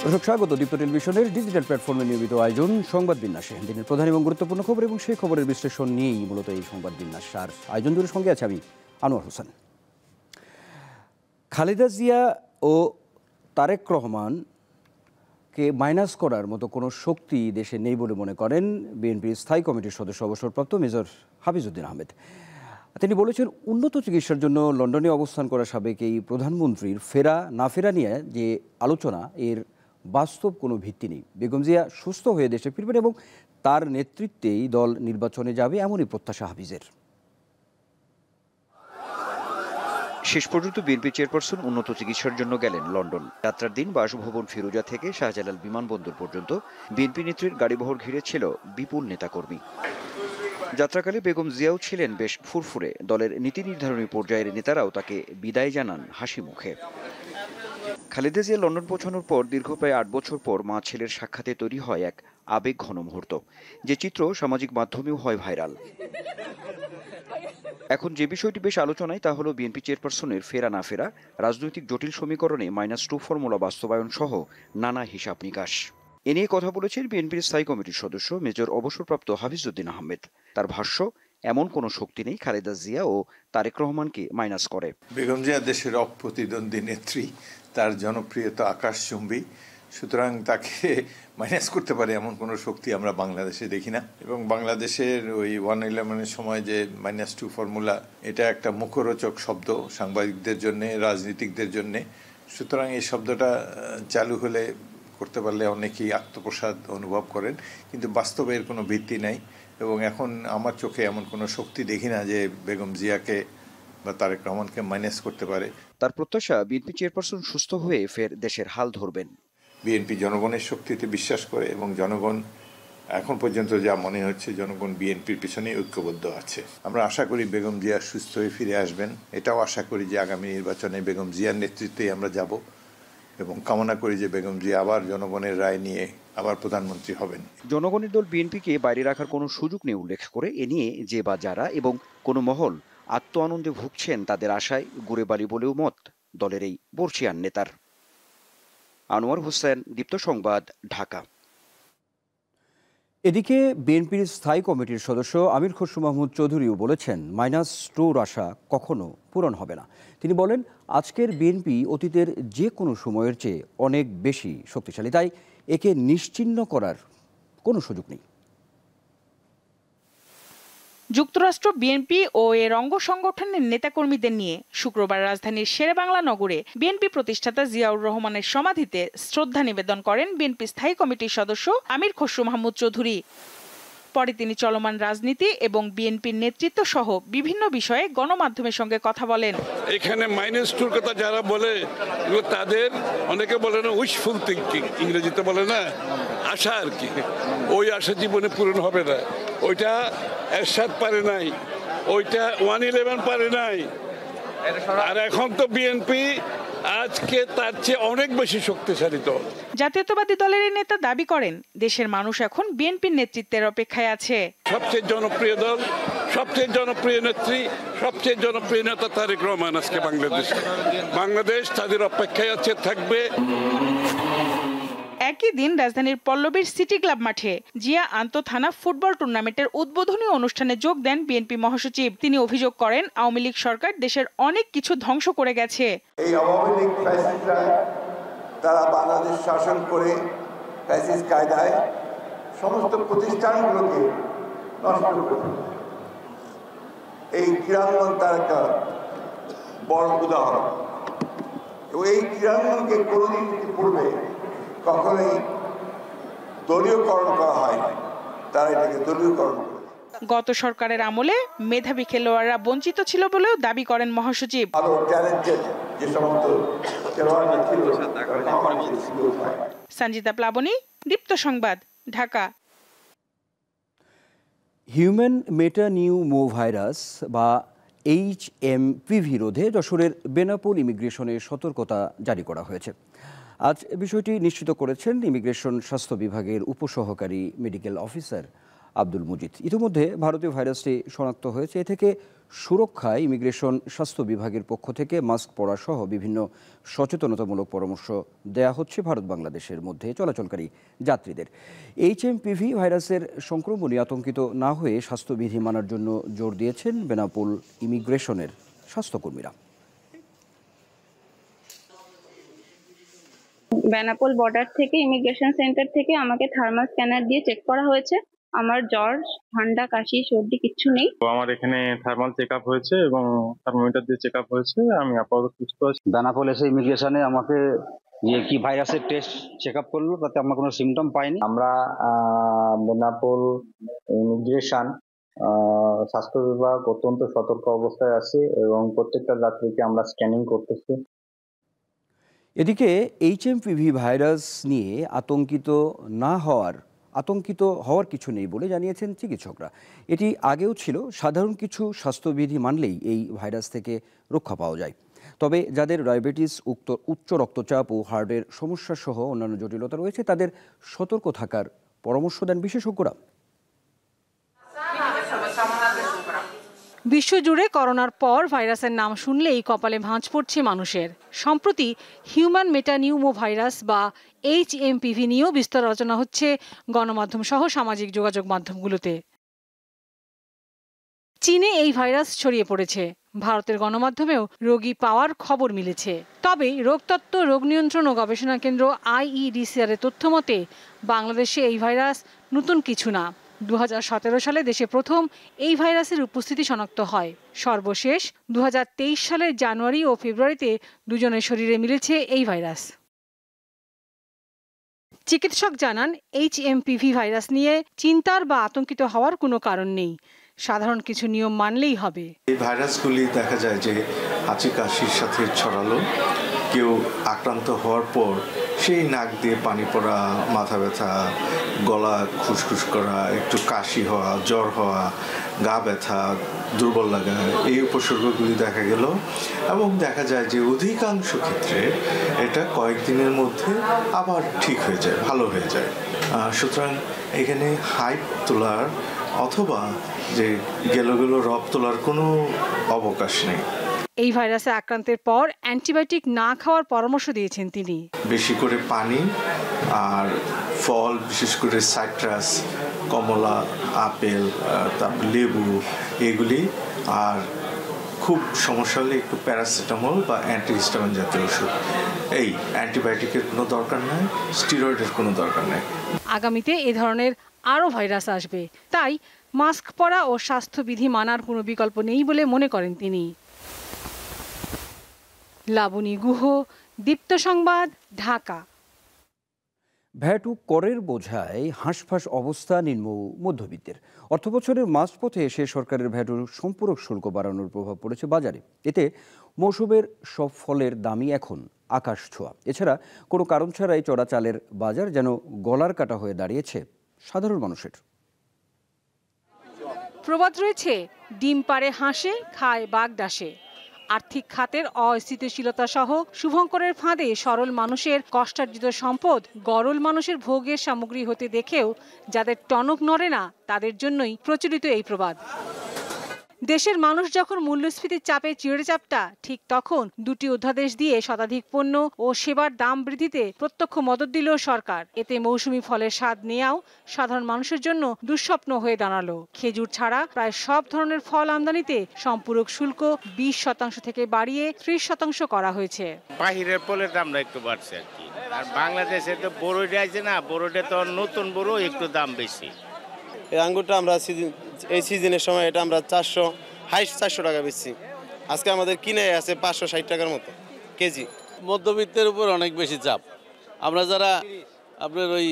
দর্শক স্বাগত দীপ্ত টেলিভিশনের ডিজিটাল প্ল্যাটফর্মে নিয়মিত আয়োজন সংবাদ বিন্যাসে দিনের প্রধান এবং গুরুত্বপূর্ণ খবর এবং সেই খবরের বিশ্লেষণ নিয়েই মূলত এই সংবাদ বিন্যাস। আর আয়োজন জুড়ে সঙ্গে আছে আমি আনোয়ার হোসেন। খালেদা জিয়া ও তারেক রহমানকে মাইনাস করার মতো কোনো শক্তি দেশে নেই বলে মনে করেন বিএনপির স্থায়ী কমিটির সদস্য অবসরপ্রাপ্ত মেজর হাফিজউদ্দিন আহমেদ। তিনি বলেছেন, উন্নত চিকিৎসার জন্য লন্ডনে অবস্থান করা সাবেক এই প্রধানমন্ত্রীর ফেরা না ফেরা নিয়ে যে আলোচনা, এর বাস্তব কোনো ভিত্তি নেই। বেগম জিয়া সুস্থ হয়ে দেশে ফিরবেন এবং তার নেতৃত্বেই দল নির্বাচনে যাবে, এমনই প্রত্যাশা হাফিজের। শেষ পর্যন্ত বিএনপি চেয়ারপারসন উন্নত চিকিৎসার জন্য গেলেন লন্ডন। যাত্রার দিন বাসভবন ফিরোজা থেকে শাহজালাল বিমানবন্দর পর্যন্ত বিএনপি নেত্রীর গাড়িবহর ঘিরে ছিল বিপুল নেতাকর্মী। যাত্রাকালে বেগম জিয়াও ছিলেন বেশ ফুরফুরে। দলের নীতি নির্ধারণী পর্যায়ের নেতারাও তাকে বিদায় জানান হাসি মুখে। খালেদা জিয়া লন্ডন পৌঁছানোর পর দীর্ঘ প্রায় 8 বছর পর মা ছেলের সাক্ষাতে তৈরি হয় এক আবেগ ঘন মুহূর্ত, যে চিত্র সামাজিক মাধ্যমেও হয় ভাইরাল। এখন যে বিষয়টি বেশ আলোচনায় তা হলো বিএনপি চেয়ারপারসনের ফেরা না ফেরা, রাজনৈতিক জটিল সমীকরণে -2 ফর্মুলা বাস্তবায়ন সহ নানা হিসাব নিকাশ। এ নিয়ে কথা বলেছেন বিএনপির স্থায়ী কমিটির সদস্য মেজর অবসরপ্রাপ্ত হাফিজউদ্দিন আহমেদ। তার ভাষ্য, এমন কোনো শক্তি নেই খালেদা জিয়া ও তারেক রহমানকে মাইনাস করে। বেগম জিয়া দেশের অপ্রতিদ্বন্দ্বী নেত্রী, তার জনপ্রিয়তা আকাশচুম্বী, সুতরাং তাকে মাইনাস করতে পারে এমন কোনো শক্তি আমরা বাংলাদেশে দেখি না। এবং বাংলাদেশের ওই 111-এর সময় যে -2 ফর্মুলা, এটা একটা মুখরোচক শব্দ সাংবাদিকদের জন্য, রাজনীতিকদের জন্য। সুতরাং এই শব্দটা চালু হলে, করতে পারলে অনেকেই আত্মপ্রসাদ অনুভব করেন, কিন্তু বাস্তবে এর কোনো ভিত্তি নাই। এবং এখন আমার চোখে এমন কোনো শক্তি দেখি না যে বেগম জিয়াকে বা তারেক রহমানকে মাইনাস করতে পারে। তার প্রত্যাশা, বিএনপি চেয়ারপারসন সুস্থ হয়ে ফের দেশের হাল ধরবেন। বিএনপি জনগণের শক্তিতে বিশ্বাস করে এবং জনগণ এখন পর্যন্ত যা মনে হচ্ছে জনগণ বিএনপির পিছনে ঐক্যবদ্ধ আছে। আমরা আশা করি বেগম জিয়া সুস্থ হয়ে ফিরে আসবেন। এটাও আশা করি যে আগামী নির্বাচনে বেগম জিয়ার নেতৃত্বেই আমরা যাব এবং কামনা করি যে বেগম জিয়া আবার জনগণের রায় নিয়ে আবার প্রধানমন্ত্রী হবেন। জনগণের দল বিএনপিকে বাইরে রাখার কোনো সুযোগ নেই উল্লেখ করে এ নিয়ে যে বা যারা এবং কোনো মহল আত্ম আনন্দে ভুগছেন তাদের আশায় গুড়ে বালি বলেও মত দলের এই বর্ষিয়ান নেতার। আনোয়ার হোসেন, দীপ্ত সংবাদ, ঢাকা। এদিকে বিএনপির স্থায়ী কমিটির সদস্য আমির খসরু মাহমুদ চৌধুরীও বলেছেন, -2 আশা কখনো পূরণ হবে না। তিনি বলেন, আজকের বিএনপি অতীতের যে কোনো সময়ের চেয়ে অনেক বেশি শক্তিশালী, তাই একে নিশ্চিহ্ন করার কোনো সুযোগ নেই। যুক্তরাষ্ট্র বিএনপি ও এর অঙ্গ সংগঠনের নেতাকর্মীদের নিয়ে শুক্রবার রাজধানীর শেরেবাংলা নগরে বিএনপি প্রতিষ্ঠাতা জিয়াউর রহমানের সমাধিতে শ্রদ্ধা নিবেদন করেন বিএনপি স্থায়ী কমিটির সদস্য আমির খসরু মাহমুদ চৌধুরী। পরে তিনি চলমান রাজনীতি এবং বিএনপির নেতৃত্ব সহ বিভিন্ন বিষয়ে গণমাধ্যমের সঙ্গে কথা বলেন। এখানে -2 কথা যারা বলে, তাদের অনেকে বলে না উইশফুল থিঙ্কিং, ইংরেজিতে বলে না আশা আর কি। ওই আশা জীবনে পূরণ হবে না। ওইটা এরশাদ পারে নাই, ওইটা 111 পারে নাই। আর এখন তো বিএনপি আজকে তার চেয়ে অনেক বেশি শক্তিশালী দল। জাতীয়তাবাদী দলের এই নেতা দাবি করেন, দেশের মানুষ এখন বিএনপির নেতৃত্বের অপেক্ষায় আছে। সবচেয়ে জনপ্রিয় দল, সবচেয়ে জনপ্রিয় নেত্রী, সবচেয়ে জনপ্রিয় নেতা তারেক রহমান আজকে বাংলাদেশ তাদের অপেক্ষায় আছে, থাকবে। একই দিন রাজধানীর পল্লবীর সিটি ক্লাব মাঠে জিয়া আন্তঃথানা ফুটবল টুর্নামেন্টের উদ্বোধনী অনুষ্ঠানে যোগ দেন বিএনপি মহাসচিব। তিনি অভিযোগ করেন, আওয়ামী লীগ সরকার দেশের অনেক কিছু ধ্বংস করে গেছে। এই আওয়ামী লীগ ফ্যাসিস্টরা, তারা বাংলাদেশ শাসন করে ফ্যাসিস্ট কায়দায় সমস্ত প্রতিষ্ঠানগুলোকে নষ্ট করে। এই ক্রীড়াঙ্গন তার একটা বড় উদাহরণ। এই ক্রীড়াঙ্গনকে কোনোদিন পূর্বে কখনোই দলীয়করণ করা হয় না, তারা এটাকে দলীয়করণ করে। গত সরকারের আমলে মেধাবী খেলোয়াড়রা বঞ্চিত ছিল বলেও দাবি করেন মহাসচিব। আরো ট্যালেন্টেড যে সমস্ত খেলোয়াড়রা ছিল, সঞ্জিতা প্লাবনী, দীপ্ত সংবাদ, ঢাকা। হিউম্যান মেটানিউমোভাইরাস বা HMPV রোধে যশোরের বেনাপোল ইমিগ্রেশনে সতর্কতা জারি করা হয়েছে। আজ বিষয়টি নিশ্চিত করেছেন ইমিগ্রেশন স্বাস্থ্য বিভাগের উপসহকারী মেডিকেল অফিসার আব্দুল মুজিদ। ইতিমধ্যে ভারতীয় ভাইরাসটি শনাক্ত হয়েছে। এ থেকে সুরক্ষায় ইমিগ্রেশন স্বাস্থ্য বিভাগের পক্ষ থেকে মাস্ক পরা সহ বিভিন্ন সচেতনতামূলক পরামর্শ দেয়া হচ্ছে ভারত বাংলাদেশের মধ্যে চলাচলকারী যাত্রীদের। HMPV ভাইরাসের সংক্রমণে আতঙ্কিত না হয়ে স্বাস্থ্যবিধি মানার জন্য জোর দিয়েছেন বেনাপোল ইমিগ্রেশনের স্বাস্থ্যকর্মীরা। বেনাপোল বর্ডার থেকে ইমিগ্রেশন সেন্টার থেকে আমাকে থার্মাল স্ক্যানার দিয়ে চেক করা হয়েছে। আমার জ্বর, ঠান্ডা, কাশি, সর্দি কিচ্ছু নেই। তো আমার এখানে থার্মাল চেক আপ হয়েছে এবং থার্মোমিটার দিয়ে চেক আপ হয়েছে। আমি আপাতত সুস্থ আছি। বেনাপোল এসে ইমিগ্রেশনে আমাকে কি ভাইরাসের টেস্ট চেক আপ করলো, তাতে আমরা কোনো সিমটম পাইনি। আমরা বেনাপোল ইমিগ্রেশন স্বাস্থ্য বিভাগ অত্যন্ত সতর্ক অবস্থায় আছে এবং প্রত্যেকটা যাত্রীকে আমরা স্ক্যানিং করতেছি। এদিকে HMPV ভাইরাস নিয়ে আতঙ্কিত হওয়ার কিছু নেই বলে জানিয়েছেন চিকিৎসকরা। এটি আগেও ছিল, সাধারণ কিছু স্বাস্থ্যবিধি মানলেই এই ভাইরাস থেকে রক্ষা পাওয়া যায়। তবে যাদের ডায়াবেটিস, উচ্চ রক্তচাপ ও হার্টের সমস্যা সহ অন্যান্য জটিলতা রয়েছে তাদের সতর্ক থাকার পরামর্শ দেন বিশেষজ্ঞরা। বিশ্বজুড়ে করোনার পর ভাইরাসের নাম শুনলেই কপালে ভাঁজ পড়ছে মানুষের। সম্প্রতি হিউম্যান মেটানিউমো ভাইরাস বা HMPV নিয়েও বিস্তর আলোচনা হচ্ছে গণমাধ্যম সহ সামাজিক যোগাযোগ মাধ্যমগুলোতে। চীনে এই ভাইরাস ছড়িয়ে পড়েছে, ভারতের গণমাধ্যমেও রোগী পাওয়ার খবর মিলেছে। তবে রোগতত্ত্ব, রোগ নিয়ন্ত্রণ ও গবেষণা কেন্দ্র IEDCR এর তথ্য মতে বাংলাদেশে এই ভাইরাস নতুন কিছু না। 2017 সালে দেশে প্রথম এই ভাইরাসের উপস্থিতি শনাক্ত হয়। সর্বশেষ 2023 সালের জানুয়ারি ও ফেব্রুয়ারিতে দুজনের শরীরে মিলেছে এই ভাইরাস। চিকিৎসক জানান, HMPV ভাইরাস নিয়ে চিন্তার বা আতঙ্কিত হওয়ার কোনো কারণ নেই, সাধারণ কিছু নিয়ম মানলেই হবে। এই ভাইরাসগুলি দেখা যায় যে হাঁচি কাশির সাথে ছড়ালো, কেউ আক্রান্ত হওয়ার পর সেই নাক দিয়ে পানি পড়া, মাথা ব্যথা, গলা খুসখুস করা, একটু কাশি হওয়া, জ্বর হওয়া, গা ব্যথা, দুর্বল লাগা, এই উপসর্গগুলি দেখা গেল এবং দেখা যায় যে অধিকাংশ ক্ষেত্রে এটা কয়েকদিনের মধ্যে আবার ঠিক হয়ে যায়, ভালো হয়ে যায়। সুতরাং এখানে হাইপ তোলার অথবা যে গেল রব তোলার কোনো অবকাশ নেই। এই ভাইরাসে আক্রান্তের পর অ্যান্টিবায়োটিক না খাওয়ার পরামর্শ দিয়েছেন তিনি। বেশি করে পানি আর ফল, বিশেষ করে সাইট্রাস, কমলা, আপেল, তারপর লেবু, এগুলি, আর খুব সমস্যা হলে একটু প্যারাসিটামল বা অ্যান্টিহিস্টামিন জাতীয় ওষুধ। এই অ্যান্টিবায়োটিকের কোনো দরকার নাই, স্টেরয়েডের কোনো দরকার নেই। আগামীতে এ ধরনের আরও ভাইরাস আসবে, তাই মাস্ক পরা ও স্বাস্থ্যবিধি মানার কোনো বিকল্প নেই বলে মনে করেন তিনি। লাবণী গুহ, দীপ্ত সংবাদ, ঢাকা। ভ্যাট ও করের বোঝায় হাঁসফাঁস অবস্থা নিম্ন মধ্যবিত্তের। অর্থবছরের মাঝপথে এসে সরকারের ভ্যাট ও সম্পূরক শুল্ক বাড়ানোর প্রভাব পড়েছে বাজারে। এতে মৌসুমের সব ফলের দামই এখন আকাশ ছোঁয়া। এছাড়া কোনো কারণ ছাড়াই চড়া চালের বাজার যেন গলার কাটা হয়ে দাঁড়িয়েছে সাধারণ মানুষের। প্রবাদ রয়েছে, ডিম পাড়ে হাঁসে, খায় বাগদাসে। আর্থিক খাতের অস্থিতিশীলতা সহ শুভঙ্করের ফাঁদে সরল মানুষের কষ্টার্জিত সম্পদ গরল মানুষের ভোগের সামগ্রী হতে দেখেও যাদের টনক নড়ে না, তাদের জন্যই প্রচলিত এই প্রবাদ। দেশের মানুষ যখন মূল্যস্ফীতির চাপে চিড়ে চাপটা, ঠিক তখন দুটি অধ্যাদেশ দিয়ে শতাধিক পণ্য ও সেবার দাম বৃদ্ধিতে প্রত্যক্ষ মদত দিল সরকার। এতে মৌসুমি ফলের স্বাদ নেওয়াও সাধারণ মানুষের জন্য দুঃস্বপ্ন হয়ে দাঁড়ালো। খেজুর ছাড়া প্রায় সব ধরনের ফল আমদানিতে সম্পূরক শুল্ক 20% থেকে বাড়িয়ে 30% করা হয়েছে। বাহিরের ফলের দামটা একটু বাড়ছে আর কি, আর বাংলাদেশে তো বড়ইটা আছে না, বড়ইটা তো নতুন বড়, একটু দাম বেশি। এই আঙ্গুরটা আমরা এই সিজনের সময় এটা আমরা 400 টাকা বেচছি। আজকে আমাদের কিনে আছে 560 টাকার মতো কেজি। মধ্যবিত্তের উপর অনেক বেশি চাপ। আমরা যারা আপনার ওই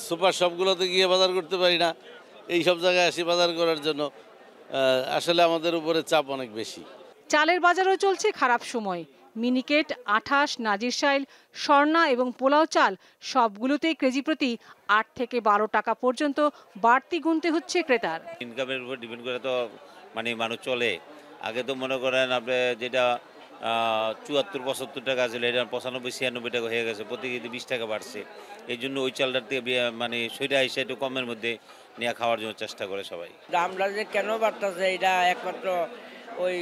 সুপার শপগুলোতে গিয়ে বাজার করতে পারি না, এই সব জায়গায় আসি বাজার করার জন্য, আসলে আমাদের উপরে চাপ অনেক বেশি। চালের বাজারেও চলছে খারাপ সময়। মিনিকেট, আঠাশ, নাজিরশাইল, স্বর্ণা এবং পোলাও চাল সবগুলোতেই কেজি প্রতি 8 থেকে 12 টাকা পর্যন্ত বাড়তি গুনতে হচ্ছে ক্রেতার। ইনকামের উপর ডিপেন্ড করে তো মানুষ চলে। আগে তো মনে করেন আপনি যেটা 74-75 টাকা ছিল, এটা 95-96 টাকা হয়ে গেছে, প্রতি কেজি 20 টাকা বাড়ছে। এই জন্য ওই চালটার থেকে সইটা এসে একটু কমের মধ্যে নিয়ে খাওয়ার জন্য চেষ্টা করে সবাই। দামটা যে কেন বাড়তেছে এটা একমাত্র ওই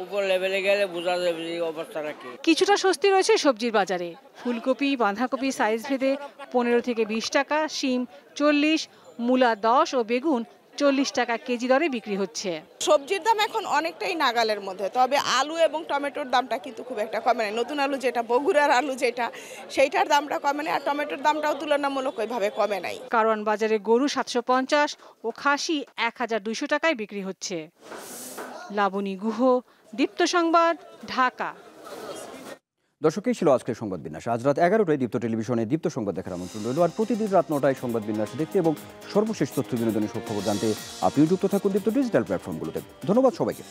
উপর লেভেলে গেলে বোঝা যাবে এই অবস্থাটা কি। কিছুটা স্বস্তি রয়েছে সবজির বাজারে। ফুলকপি বাঁধাকপি সাইজ ভেদে 15 থেকে 20 টাকা, শিম 40, মূলা 10 ও বেগুন 40 টাকা কেজি দরে বিক্রি হচ্ছে। সবজির দাম এখন অনেকটাই নাগালের মধ্যে, তবে আলু এবং টমেটোর দামটা কিন্তু খুব একটা কমে নাই। নতুন আলু যেটা, বগুড়ার আলু যেটা, সেইটার দামটা কমে নাই, আর টমেটোর দামটাও তুলনামূলক ওইভাবে কমে নাই। কারওয়ান বাজারে গরু 750 ও খাসি 1200 টাকায় বিক্রি হচ্ছে। লাবণী গুহ, দীপ্ত সংবাদ, ঢাকা। দর্শকই ছিল আজকের সংবাদ বিন্যাস। আজ রাত 11টায় দীপ্ত টেলিভিশনে দীপ্ত সংবাদ দেখার আমন্ত্রণ রইল। আর প্রতিদিন রাত 9টায় সংবাদ বিন্যাস দেখতে এবং সর্বশেষ তথ্য বিনোদনের সব খবর জানতে আপনিও যুক্ত থাকুন দীপ্ত ডিজিটাল প্ল্যাটফর্মগুলোতে। ধন্যবাদ সবাইকে।